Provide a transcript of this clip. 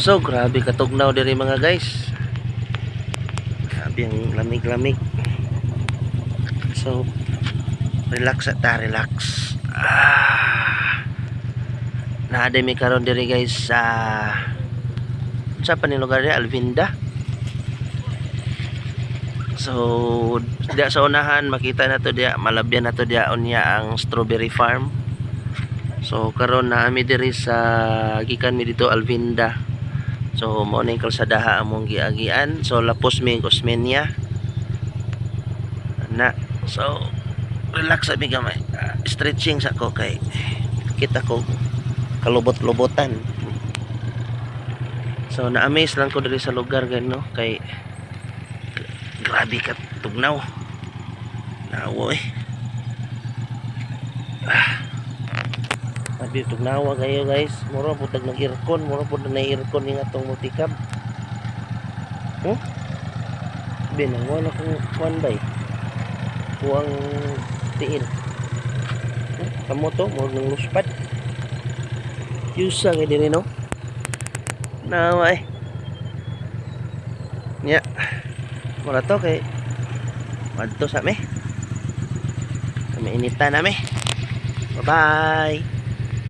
So grabe katugnaw diri mga guys. Grabe ang lamig-lamig. So relax ta, relax. Naaday mi karon diri guys sa pa ni lugar ni Alvinda. So diya sa unahan makita na to diya, malabyan na to diya unya ang strawberry farm. So karon na mi diri sa gikan mi dito Alvinda. So mo ning kalsadaha among giagian. So lapos mi Osmeña na. So relax mi gamay. Stretching sa ko kay kita ko kalubot-lubotan. So na-amaze lang ko diri sa lugar gano kay grabe ka tugnaw. Nawo Grabe tugnawa kayo guys. Mura po tag nag-aircon, mura po na aircon ning atong multicab. Binang wala kong kwanday. Kuang tiil. Kamo to mo nang luspad. Yusa kay diri no. Naway. Nya. Mura to kay madto sa me. Kami inita na me. Bye-bye.